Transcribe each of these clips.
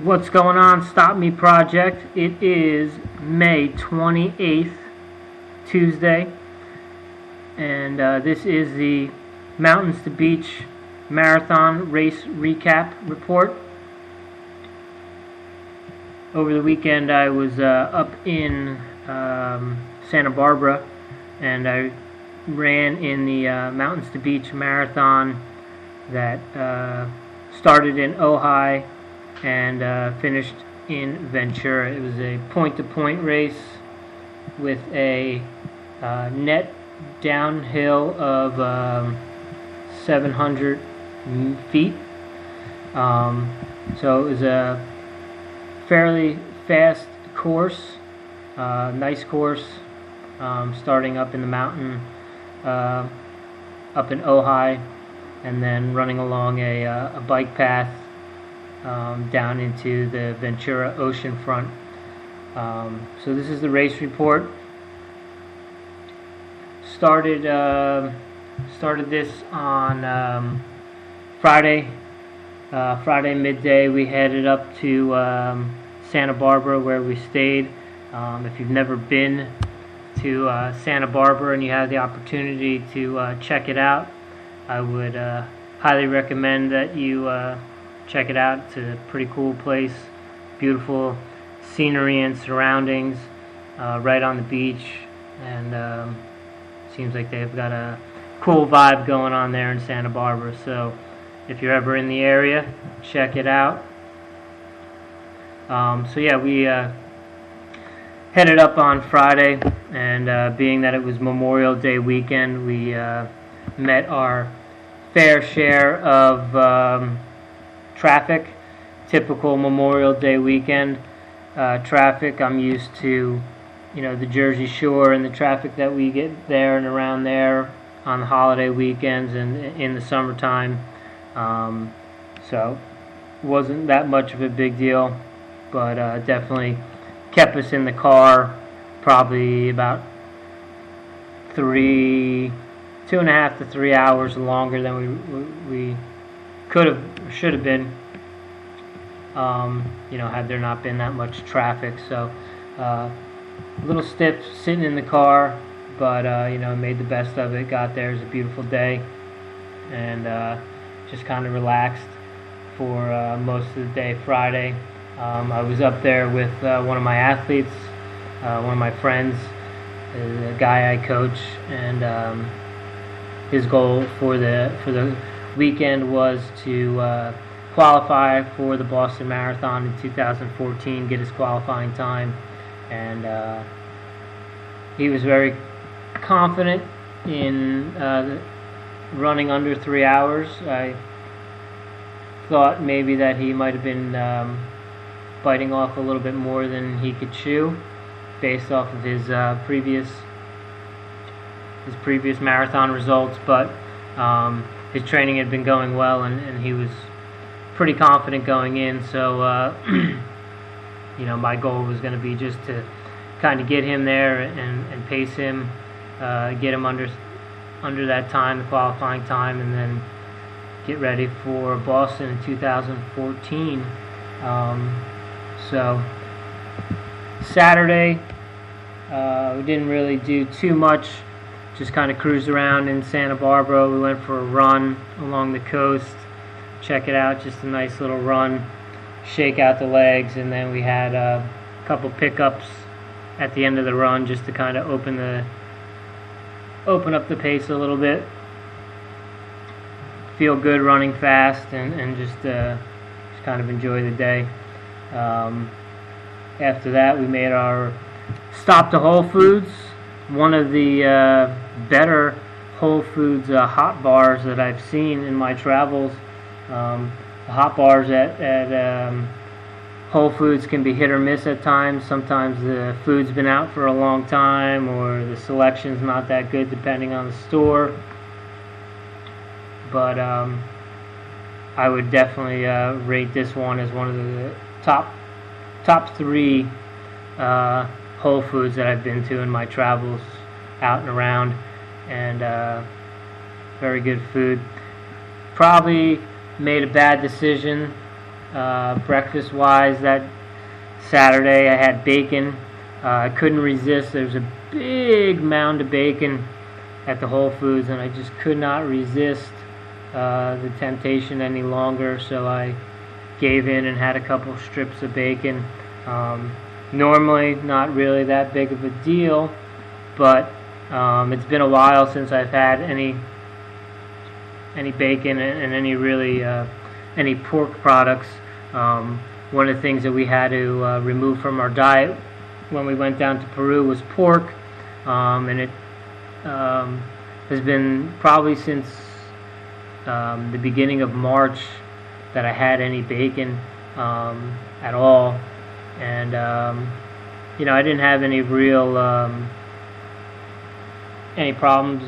What's going on, Stop Me Project? It is May 28th, Tuesday, and this is the Mountains to Beach Marathon Race Recap Report. Over the weekend I was up in Santa Barbara, and I ran in the Mountains to Beach Marathon that started in Ojai and finished in Ventura. It was a point-to-point race with a net downhill of 700 feet. So it was a fairly fast course, nice course, starting up in the mountain, up in Ojai, and then running along a bike path down into the Ventura oceanfront. So this is the race report. Started this on Friday midday. We headed up to Santa Barbara, where we stayed. If you've never been to Santa Barbara and you have the opportunity to check it out, I would highly recommend that you check it out. It's a pretty cool place, beautiful scenery and surroundings, right on the beach, and seems like they've got a cool vibe going on there in Santa Barbara. So if you're ever in the area, check it out. So yeah, we headed up on Friday, and being that it was Memorial Day weekend, we met our fair share of traffic. Typical Memorial Day weekend traffic. I'm used to, the Jersey Shore and the traffic that we get there and around there on the holiday weekends and in the summertime. So wasn't that much of a big deal, but definitely kept us in the car probably about 2.5 to 3 hours longer than we could have, should have been, had there not been that much traffic. So a little stiff sitting in the car, but made the best of it. Got there, it was a beautiful day, and just kind of relaxed for most of the day Friday. I was up there with one of my athletes, one of my friends, a guy I coach, and his goal for the weekend was to qualify for the Boston Marathon in 2014, get his qualifying time, and he was very confident in running under 3 hours. I thought maybe that he might have been biting off a little bit more than he could chew, based off of his previous marathon results, but his training had been going well, and he was pretty confident going in. So my goal was going to be just to kind of get him there and pace him, get him under that time, the qualifying time, and then get ready for Boston in 2014. So Saturday, we didn't really do too much, just kind of cruised around in Santa Barbara. We went for a run along the coast, check it out, just a nice little run, shake out the legs, and then we had a couple pickups at the end of the run just to kind of open up the pace a little bit. Feel good running fast, and just kind of enjoy the day. After that, we made our stop to Whole Foods, one of the better Whole Foods hot bars that I've seen in my travels. The hot bars at Whole Foods can be hit or miss at times. Sometimes the food's been out for a long time, or the selection's not that good depending on the store. But I would definitely rate this one as one of the top 3 Whole Foods that I've been to in my travels out and around, and very good food. Probably made a bad decision Breakfast-wise, that Saturday I had bacon. I couldn't resist. There was a big mound of bacon at the Whole Foods, and I just could not resist the temptation any longer, so I gave in and had a couple strips of bacon. Normally not really that big of a deal, but it's been a while since I've had any bacon and any really any pork products. One of the things that we had to remove from our diet when we went down to Peru was pork, and it has been probably since the beginning of March that I had any bacon at all, and I didn't have any real any problems,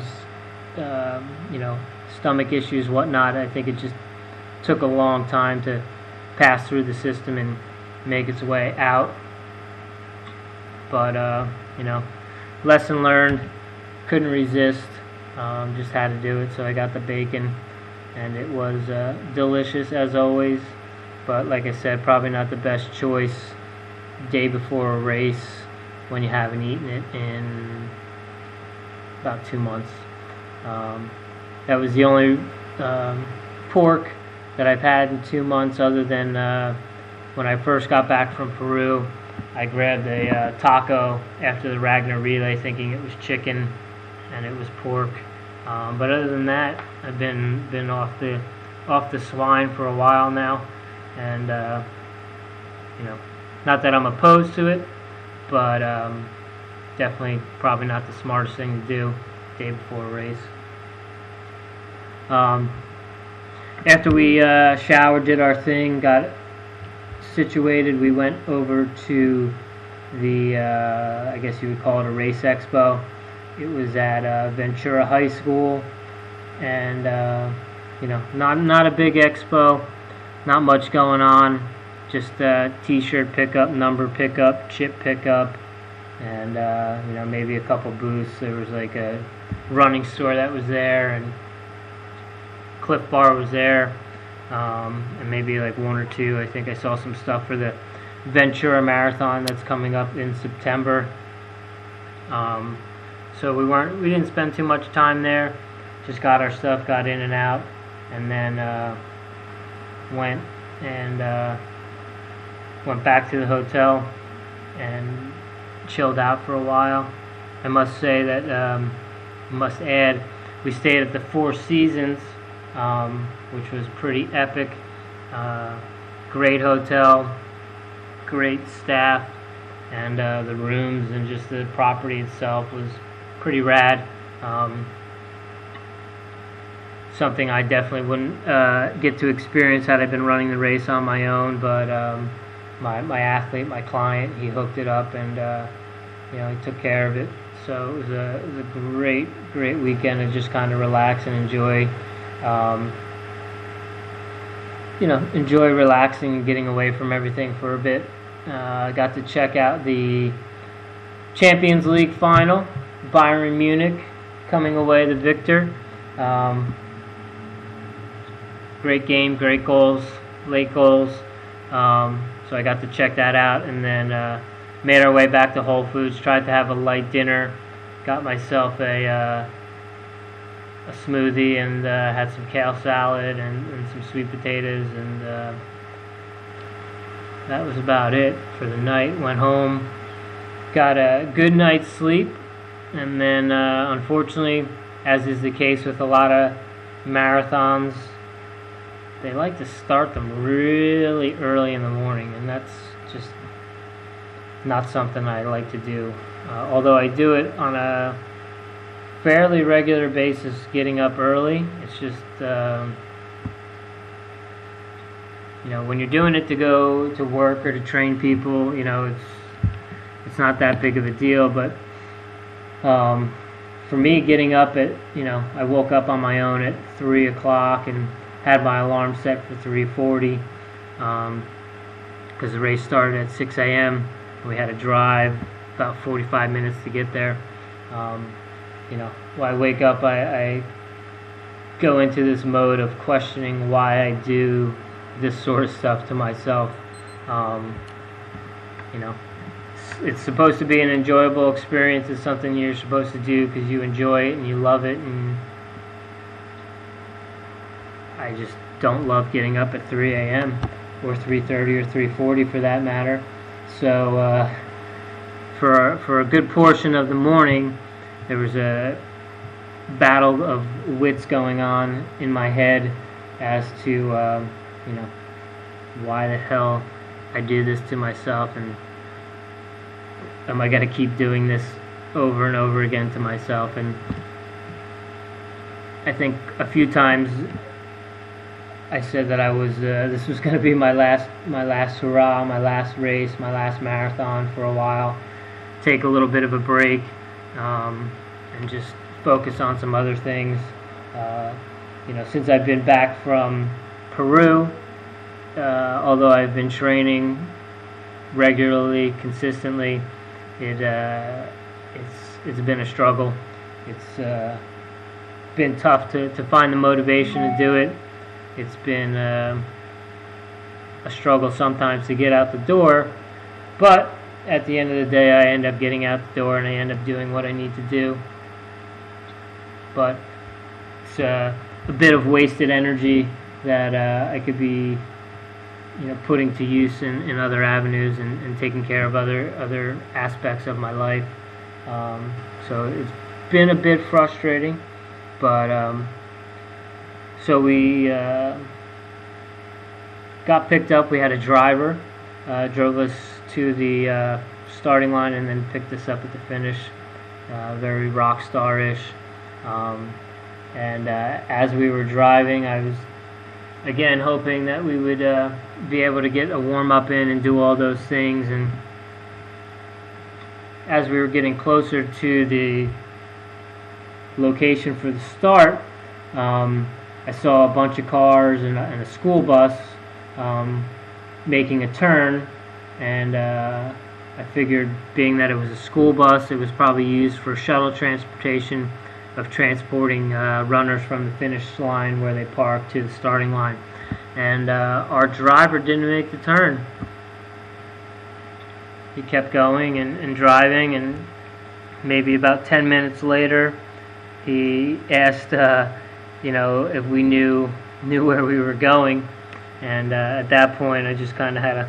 stomach issues, whatnot. I think it just took a long time to pass through the system and make its way out. But lesson learned. Couldn't resist. Just had to do it. So I got the bacon, and it was delicious as always. But like I said, probably not the best choice day before a race when you haven't eaten it in about 2 months. That was the only pork that I've had in 2 months, other than when I first got back from Peru. I grabbed a taco after the Ragnar Relay thinking it was chicken, and it was pork. But other than that, I've been off the swine for a while now, and not that I'm opposed to it, but definitely probably not the smartest thing to do day before a race. After we showered, did our thing, got situated, we went over to the I guess you would call it a race expo. It was at Ventura High School, and not a big expo, not much going on, just t-shirt pickup, number pickup, chip pickup, and maybe a couple booths. There was like a running store that was there, and Cliff Bar was there, and maybe like one or two. I think I saw some stuff for the Ventura Marathon that's coming up in September. So we didn't spend too much time there. Just got our stuff, got in and out, and then went back to the hotel and chilled out for a while. I must say that must add, we stayed at the Four Seasons, which was pretty epic. Great hotel, great staff, and the rooms and just the property itself was pretty rad. Something I definitely wouldn't get to experience had I been running the race on my own, but my athlete, my client, he hooked it up, and he took care of it. So it was a great weekend to just kind of relax and enjoy enjoy relaxing and getting away from everything for a bit. I got to check out the Champions League final, Bayern Munich coming away the victor. Great game, great goals, late goals. So I got to check that out, and then made our way back to Whole Foods. Tried to have a light dinner. Got myself a smoothie, and had some kale salad and some sweet potatoes, and that was about it for the night. Went home, got a good night's sleep, and then unfortunately, as is the case with a lot of marathons, they like to start them really early in the morning, and that's just not something I like to do. Although I do it on a fairly regular basis, getting up early. It's just when you're doing it to go to work or to train people, it's not that big of a deal. But for me, getting up at I woke up on my own at 3 o'clock and had my alarm set for 3:40 because the race started at 6 a.m. We had to drive about 45 minutes to get there. When I wake up, I go into this mode of questioning why I do this sort of stuff to myself. You know, it's supposed to be an enjoyable experience. It's something you're supposed to do because you enjoy it and you love it. And I just don't love getting up at 3 a.m. or 3:30 or 3:40 for that matter. So for a good portion of the morning, there was a battle of wits going on in my head as to you know, why the hell I do this to myself, and am I going to keep doing this over and over again to myself? And I think a few times I said that I was this was going to be my last hurrah, my last race, my last marathon for a while. Take a little bit of a break and just focus on some other things. You know, since I've been back from Peru, although I've been training regularly, consistently, it's been a struggle. It's been tough to find the motivation to do it. It's been a struggle sometimes to get out the door, but at the end of the day, I end up getting out the door and I end up doing what I need to do. But it's a bit of wasted energy that I could be, you know, putting to use in other avenues and taking care of other aspects of my life. So it's been a bit frustrating, but so we got picked up. We had a driver drove us to the starting line and then picked us up at the finish. Very rock star-ish. And as we were driving, I was again hoping that we would be able to get a warm-up in and do all those things. And as we were getting closer to the location for the start, I saw a bunch of cars and a school bus making a turn, and I figured, being that it was a school bus, it was probably used for shuttle transportation of transporting runners from the finish line where they park to the starting line. And our driver didn't make the turn. He kept going and driving, and maybe about 10 minutes later, he asked, you know, if we knew where we were going. And at that point, I just kind of had to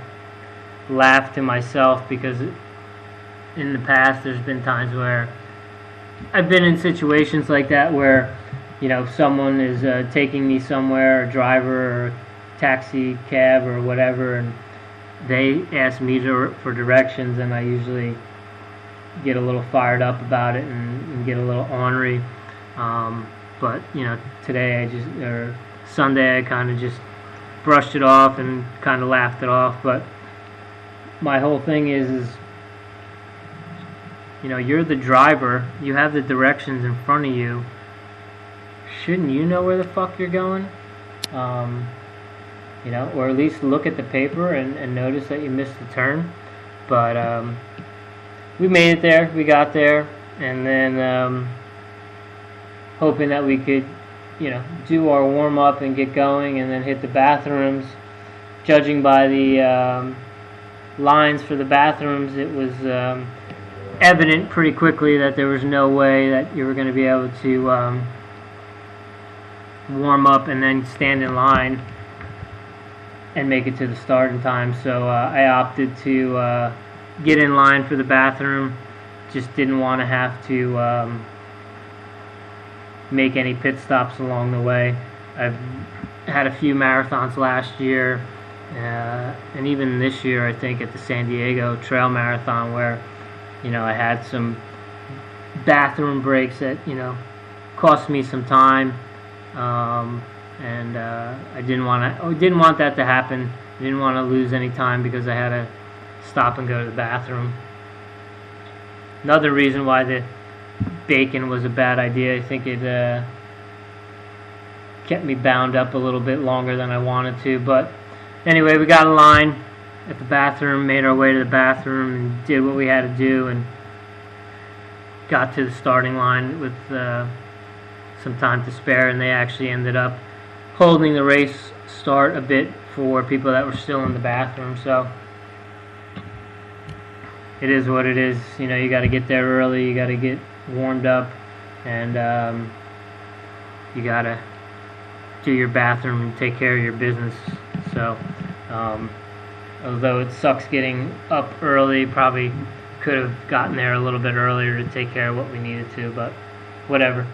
laugh to myself, because in the past, there's been times where I've been in situations like that where, you know, someone is taking me somewhere, a driver or taxi cab or whatever, and they ask me for directions, and I usually get a little fired up about it and get a little ornery. But, you know, today Sunday I kind of just brushed it off and kind of laughed it off. But my whole thing is, you know, you're the driver, you have the directions in front of you. Shouldn't you know where the fuck you're going? You know, or at least look at the paper and notice that you missed the turn. But we made it there, we got there, and then hoping that we could, you know, do our warm-up and get going and then hit the bathrooms. Judging by the lines for the bathrooms, it was evident pretty quickly that there was no way that you were going to be able to warm up and then stand in line and make it to the start in time. So I opted to get in line for the bathroom. Just didn't want to have to make any pit stops along the way. I've had a few marathons last year, and even this year, I think, at the San Diego Trail Marathon, where, you know, I had some bathroom breaks that, you know, cost me some time, and I didn't want that to happen. I didn't want to lose any time because I had to stop and go to the bathroom. Another reason why the bacon was a bad idea, I think it kept me bound up a little bit longer than I wanted to. But anyway, we got in line at the bathroom, made our way to the bathroom, and did what we had to do, and got to the starting line with some time to spare, and they actually ended up holding the race start a bit for people that were still in the bathroom. So it is what it is. You know, you got to get there early. You got to get warmed up, and you got to do your bathroom and take care of your business. So although it sucks getting up early, probably could have gotten there a little bit earlier to take care of what we needed to, but whatever.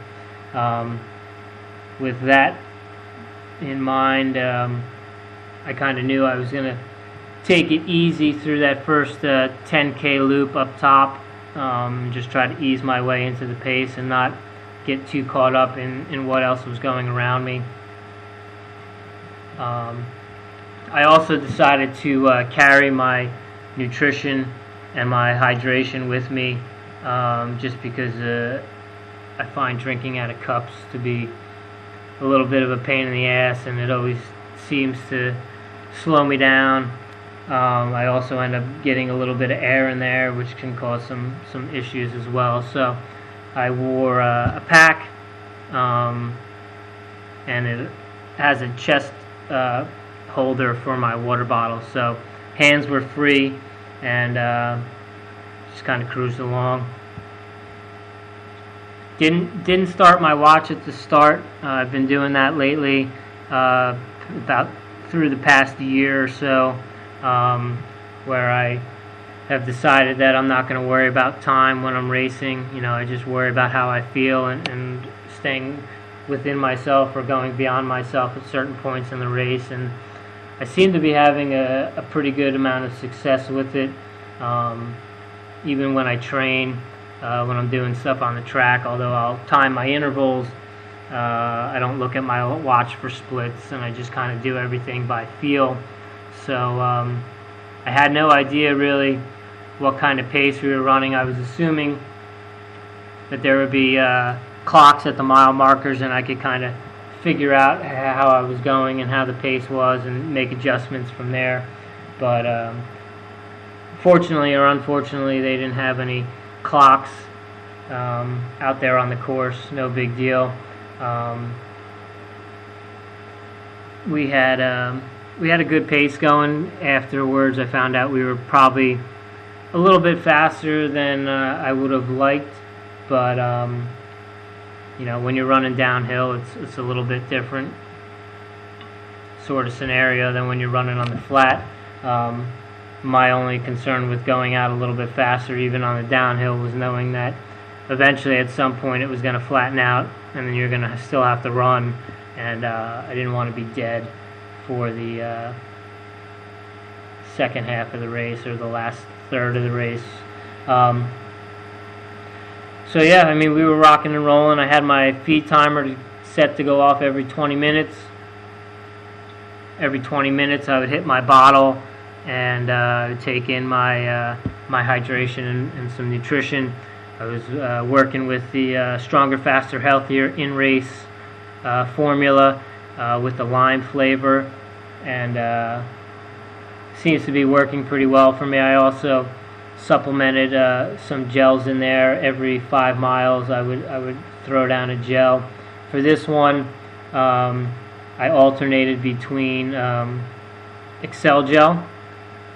With that in mind, I kind of knew I was going to take it easy through that first 10K loop up top, just try to ease my way into the pace and not get too caught up in what else was going around me. I also decided to carry my nutrition and my hydration with me, just because I find drinking out of cups to be a little bit of a pain in the ass, and it always seems to slow me down. I also end up getting a little bit of air in there, which can cause some issues as well. So I wore a pack, and it has a chest holder for my water bottle. So hands were free, and just kind of cruised along. Didn't start my watch at the start. I've been doing that lately, about through the past year or so, where I have decided that I'm not going to worry about time when I'm racing. You know, I just worry about how I feel and staying within myself or going beyond myself at certain points in the race. And I seem to be having a pretty good amount of success with it, even when I train. When I'm doing stuff on the track, although I'll time my intervals, I don't look at my watch for splits, and I just kind of do everything by feel. So I had no idea really what kind of pace we were running. I was assuming that there would be clocks at the mile markers, and I could kind of figure out how I was going and how the pace was and make adjustments from there. But fortunately or unfortunately, they didn't have any clocks out there on the course. No big deal. We had a good pace going. Afterwards, I found out we were probably a little bit faster than I would have liked, but you know, when you're running downhill, it's a little bit different sort of scenario than when you're running on the flat. My only concern with going out a little bit faster, even on the downhill, was knowing that eventually at some point it was going to flatten out, and then you're going to still have to run, and I didn't want to be dead for the second half of the race or the last third of the race. So yeah, I mean, we were rocking and rolling. I had my feed timer set to go off every 20 minutes. Every 20 minutes I would hit my bottle and take in my hydration and some nutrition. I was working with the Stronger, Faster, Healthier in-race formula with the lime flavor, and seems to be working pretty well for me. I also supplemented some gels in there. Every 5 miles I would throw down a gel. For this one, I alternated between Excel Gel,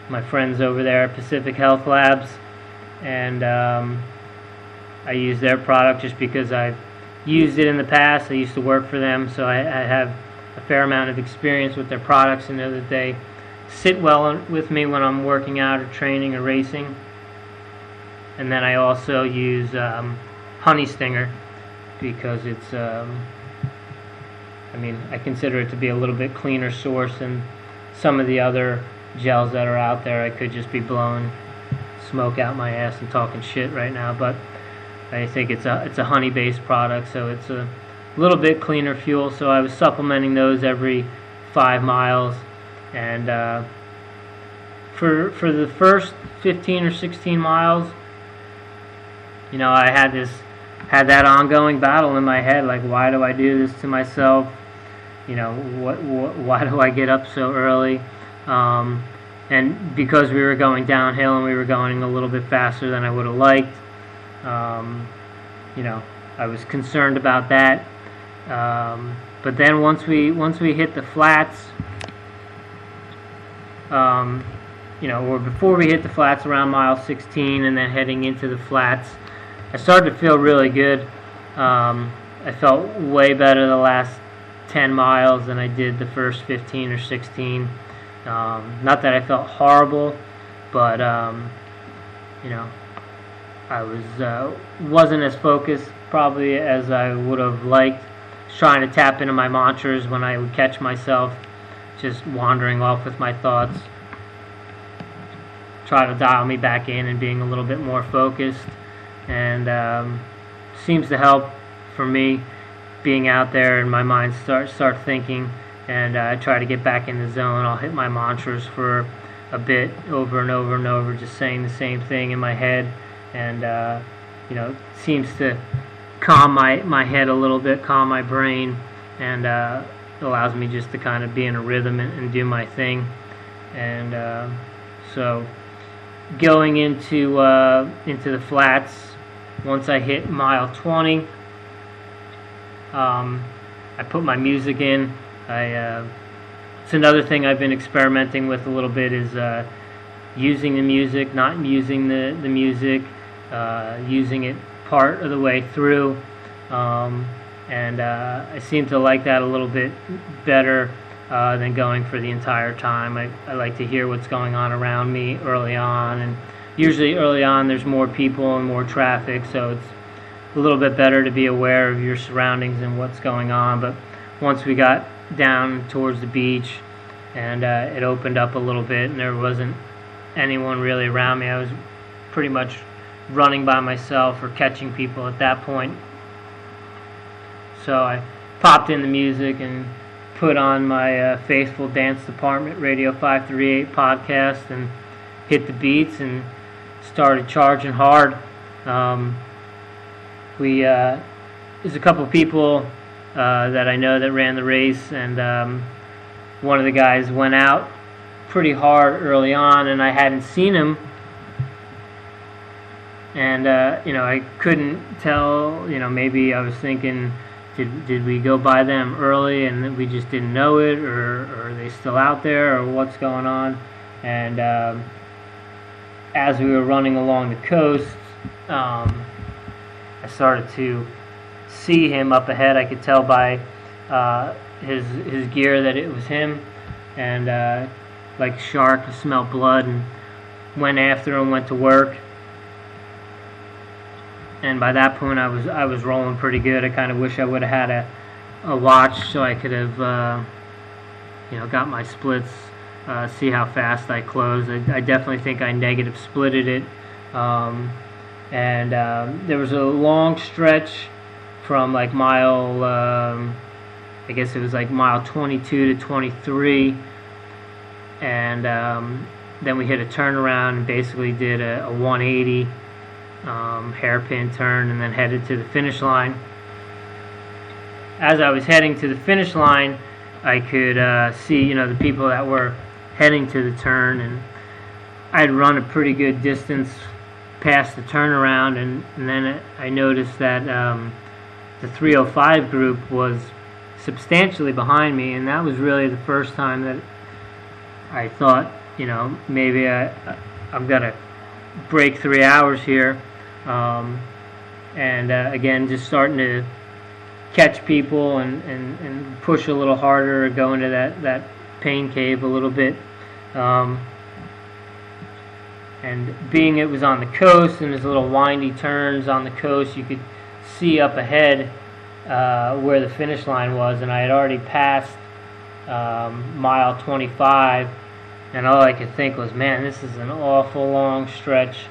my friends over there at Pacific Health Labs, and I use their product just because I've used it in the past. I used to work for them, so I have a fair amount of experience with their products and know that they sit well with me when I'm working out or training or racing. And then I also use Honey Stinger because it's, I mean, I consider it to be a little bit cleaner source than some of the other gels that are out there. I could just be blowing smoke out my ass and talking shit right now, but I think it's a honey-based product, so it's a little bit cleaner fuel. So I was supplementing those every 5 miles, and for the first 15 or 16 miles, you know, I had that ongoing battle in my head, like, why do I do this to myself? You know, why do I get up so early? And because we were going downhill and we were going a little bit faster than I would have liked, you know, I was concerned about that. But then once we hit the flats, or before we hit the flats around mile 16 and then heading into the flats, I started to feel really good. I felt way better the last 10 miles than I did the first 15 or 16. Not that I felt horrible, but I wasn't as focused probably as I would have liked. Trying to tap into my mantras when I would catch myself just wandering off with my thoughts. Try to dial me back in and being a little bit more focused, and seems to help for me being out there and my mind start thinking, and I try to get back in the zone. I'll hit my mantras for a bit over and over and over, just saying the same thing in my head, and it seems to calm my head a little bit, calm my brain, and allows me just to kind of be in a rhythm and do my thing. And so going into the flats, once I hit mile 20, I put my music in. It's another thing I've been experimenting with a little bit, is using the music, not using the music, using it part of the way through, and I seem to like that a little bit better than going for the entire time. I like to hear what's going on around me early on, and usually early on there's more people and more traffic, so it's a little bit better to be aware of your surroundings and what's going on. But once we got down towards the beach and it opened up a little bit and there wasn't anyone really around me, I was pretty much running by myself or catching people at that point. So I popped in the music and put on my Faithful Dance Department Radio 538 podcast and hit the beats and started charging hard. There's a couple people that I know that ran the race, and one of the guys went out pretty hard early on, and I hadn't seen him, and I couldn't tell. Maybe I was thinking, did we go by them early and we just didn't know it, or are they still out there, or what's going on? And as we were running along the coast, I started to see him up ahead. I could tell by his gear that it was him, and like a shark, I smelled blood and went after him, went to work. And by that point, I was rolling pretty good. I kind of wish I would have had a watch so I could have got my splits, see how fast I closed. I definitely think I negative splitted it. And there was a long stretch from like mile, I guess it was like mile 22 to 23, and then we hit a turnaround and basically did a 180 hairpin turn and then headed to the finish line. As I was heading to the finish line, I could see the people that were heading to the turn, and I'd run a pretty good distance past the turnaround, and then I noticed that the 305 group was substantially behind me, and that was really the first time that I thought, maybe I've got to break 3 hours here, and again, just starting to catch people and push a little harder, go into that pain cave a little bit. And being it was on the coast and there's little windy turns on the coast, you could see up ahead where the finish line was, and I had already passed mile 25, and all I could think was, man, this is an awful long stretch.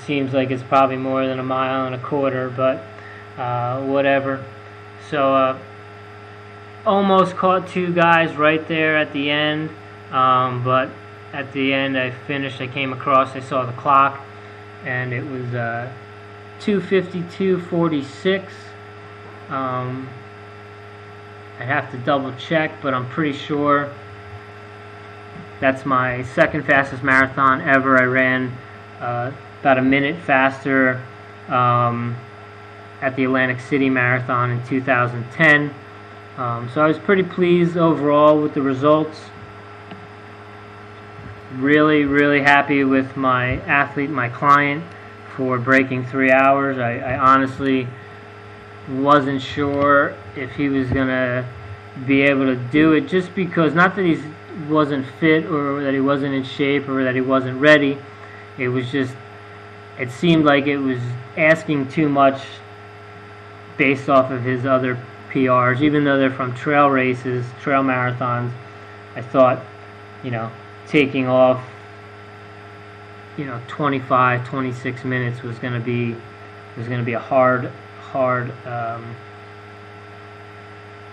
Seems like it's probably more than 1.25 miles, but whatever. So almost caught 2 guys right there at the end, but at the end I finished, I came across, I saw the clock, and it was 2:52:46. I'd have to double check, but I'm pretty sure that's my second fastest marathon ever. I ran about a minute faster at the Atlantic City Marathon in 2010, So I was pretty pleased overall with the results. Really happy with my athlete, my client, for breaking 3 hours. I honestly wasn't sure if he was going to be able to do it, just because, not that he wasn't fit or that he wasn't in shape or that he wasn't ready. It was just, it seemed like it was asking too much based off of his other PRs, even though they're from trail races, trail marathons. I thought, taking off 25, 26 minutes was going to be a hard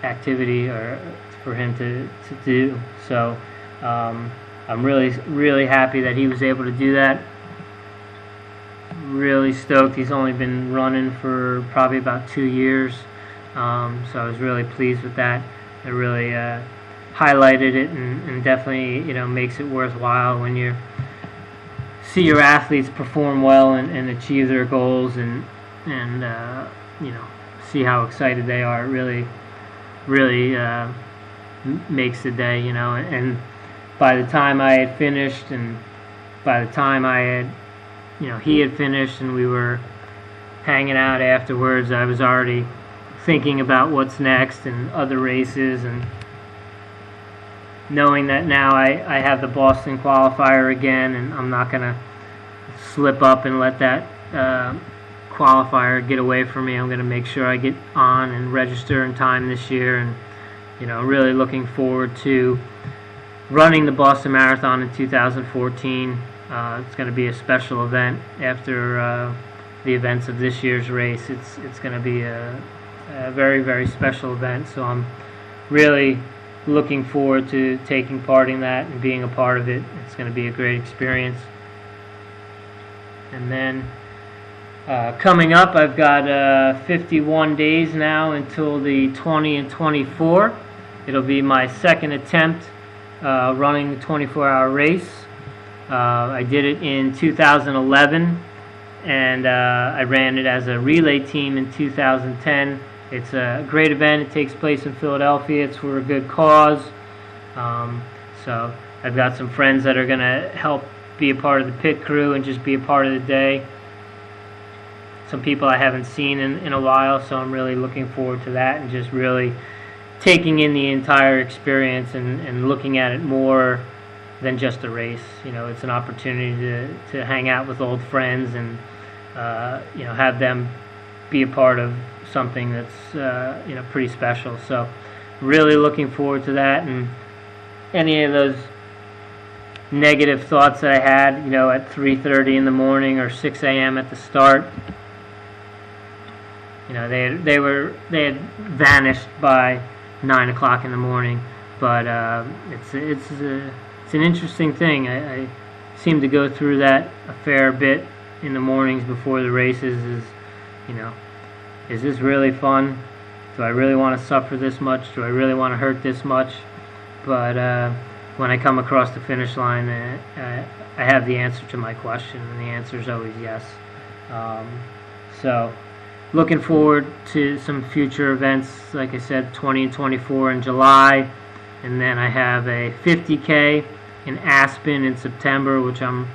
activity for him to do. So I'm really happy that he was able to do that. Really stoked. He's only been running for probably about 2 years, so I was really pleased with that. It really highlighted it, and definitely makes it worthwhile when you see your athletes perform well and achieve their goals, and see how excited they are. It really makes the day, and by the time I had finished, and by the time he had finished and we were hanging out afterwards, I was already thinking about what's next and other races, and knowing that now I have the Boston qualifier again, and I'm not going to slip up and let that qualifier get away from me. I'm going to make sure I get on and register in time this year, and really looking forward to running the Boston Marathon in 2014. It's going to be a special event after the events of this year's race. It's going to be a very special event, so I'm really looking forward to taking part in that and being a part of it. It's going to be a great experience. And then coming up, I've got 51 days now until the 20 and 24. It'll be my second attempt running the 24-hour race. I did it in 2011, and I ran it as a relay team in 2010. It's a great event. It takes place in Philadelphia. It's for a good cause. So I've got some friends that are going to help be a part of the pit crew and just be a part of the day. Some people I haven't seen in a while, so I'm really looking forward to that, and just really taking in the entire experience and looking at it more than just a race. It's an opportunity to hang out with old friends and have them be a part of something that's pretty special. So really looking forward to that, and any of those negative thoughts that I had at 3:30 in the morning or 6 a.m. at the start, they had vanished by 9 o'clock in the morning. But it's an interesting thing. I seem to go through that a fair bit in the mornings before the races. Is this really fun? Do I really want to suffer this much? Do I really want to hurt this much? But when I come across the finish line, I have the answer to my question, and the answer is always yes. So looking forward to some future events, like I said, 20 and 24 in July, and then I have a 50K in Aspen in September, which I'm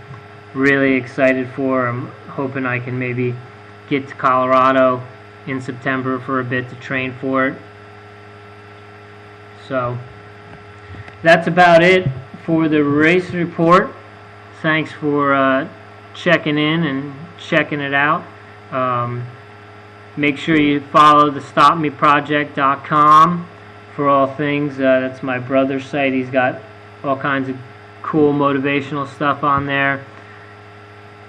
really excited for. I'm hoping I can maybe get to Colorado in September for a bit to train for it. So that's about it for the race report. Thanks for checking in and checking it out. Make sure you follow the StopMeProject.com for all things. That's my brother's site. He's got all kinds of cool motivational stuff on there.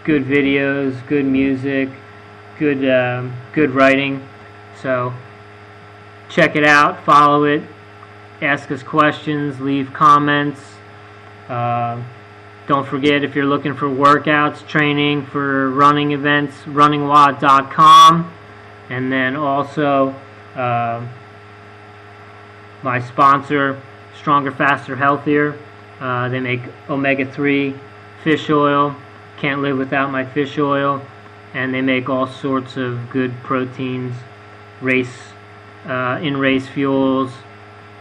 Good videos, good music, good writing. So check it out, follow it, ask us questions, leave comments. Don't forget, if you're looking for workouts, training for running events, runningwad.com. And then also my sponsor, Stronger, Faster, Healthier. They make omega-3 fish oil. Can't live without my fish oil. And they make all sorts of good proteins, in-race fuels,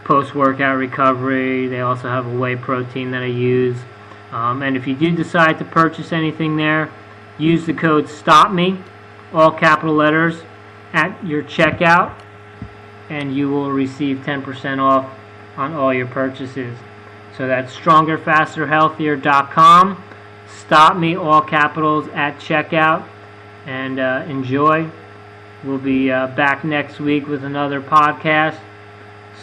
post-workout recovery. They also have a whey protein that I use. And if you do decide to purchase anything there, use the code STOPME, all capital letters, at your checkout, and you will receive 10% off on all your purchases. So that's StrongerFasterHealthier.com. STOPME, all capitals, at checkout, and enjoy. We'll be back next week with another podcast.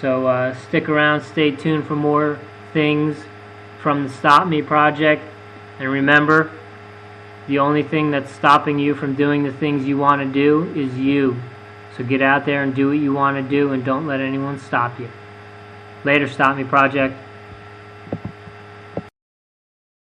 So stick around, stay tuned for more things from the Stop Me project. And remember, the only thing that's stopping you from doing the things you want to do is you. So get out there and do what you want to do, and don't let anyone stop you. Later, Stop Me project.